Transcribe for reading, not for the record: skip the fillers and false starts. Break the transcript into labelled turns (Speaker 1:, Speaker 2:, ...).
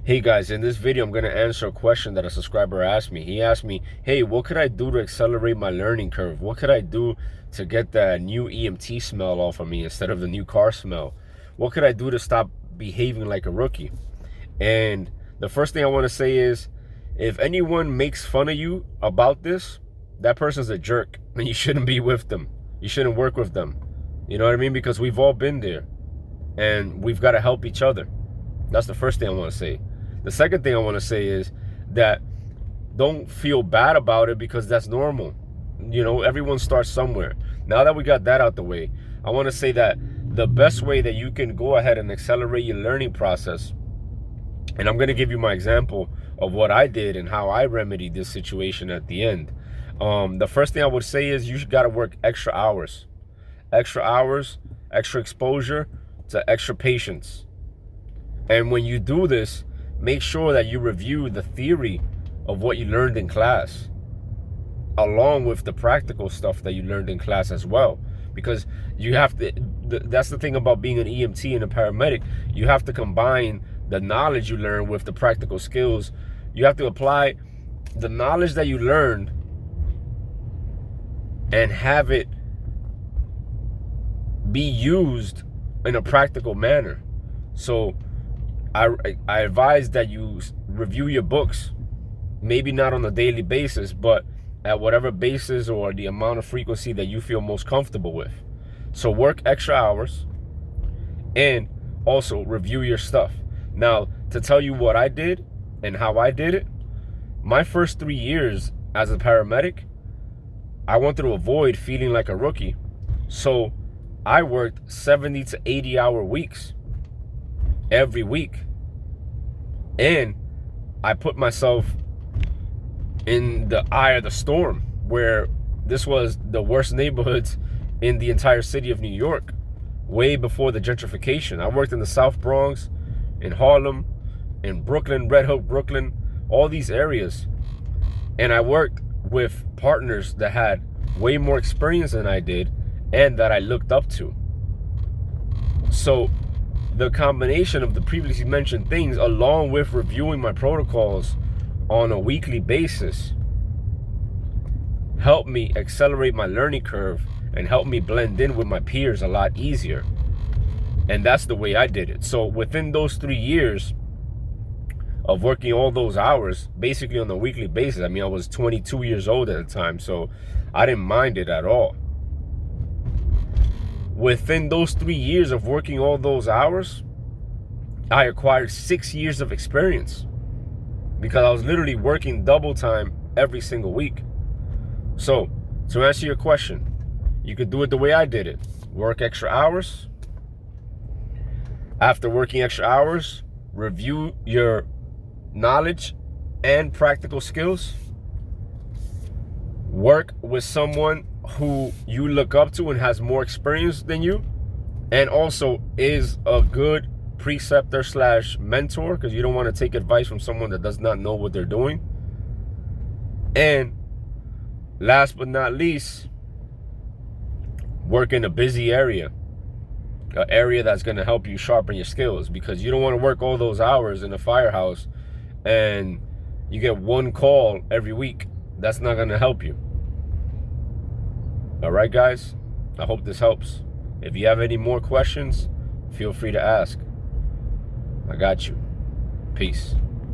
Speaker 1: Hey guys, in this video I'm going to answer a question that a subscriber asked me. He asked me, hey, what could I do to accelerate my learning curve? What could I do to get that new EMT smell off of me instead of the new car smell? What could I do to stop behaving like a rookie? And the first thing I want to say is, if anyone makes fun of you about this, that person's a jerk and you shouldn't be with them. You shouldn't work with them. You know what I mean? Because we've all been there and we've got to help each other. That's the first thing I want to say. The second thing I want to say is that don't feel bad about it, because that's normal. You know, everyone starts somewhere. Now that we got that out the way, I want to say that the best way that you can go ahead and accelerate your learning process, and I'm going to give you my example of what I did and how I remedied this situation at the end. The first thing I would say is you got to work extra hours, extra exposure to extra patients. And when you do this, make sure that you review the theory of what you learned in class, along with the practical stuff that you learned in class as well. Because you have to, that's the thing about being an EMT and a paramedic, you have to combine the knowledge you learn with the practical skills. You have to apply the knowledge that you learned and have it be used in a practical manner. So I advise that you review your books, maybe not on a daily basis, but at whatever basis or the amount of frequency that you feel most comfortable with. So work extra hours and also review your stuff. Now, to tell you what I did and how I did it, my first 3 years as a paramedic, I wanted to avoid feeling like a rookie. So I worked 70 to 80 hour weeks every week. And I put myself in the eye of the storm, where this was the worst neighborhoods in the entire city of New York, way before the gentrification. I worked in the South Bronx, in Harlem, in Brooklyn, Red Hook, Brooklyn, all these areas. And I worked with partners that had way more experience than I did and that I looked up to. So the combination of the previously mentioned things, along with reviewing my protocols on a weekly basis, helped me accelerate my learning curve and helped me blend in with my peers a lot easier. And that's the way I did it. So within those 3 years of working all those hours, basically on a weekly basis, I mean, I was 22 years old at the time, so I didn't mind it at all. Within those 3 years of working all those hours, I acquired 6 years of experience, because I was literally working double time every single week. So to answer your question, you could do it the way I did it. Work extra hours. After working extra hours, review your knowledge and practical skills. Work with someone who you look up to and has more experience than you, and also is a good preceptor / mentor, because you don't want to take advice from someone that does not know what they're doing. And last but not least, work in a busy area, an area that's going to help you sharpen your skills, because you don't want to work all those hours in a firehouse and you get one call every week. That's not going to help you. All right, guys, I hope this helps. If you have any more questions, feel free to ask. I got you. Peace.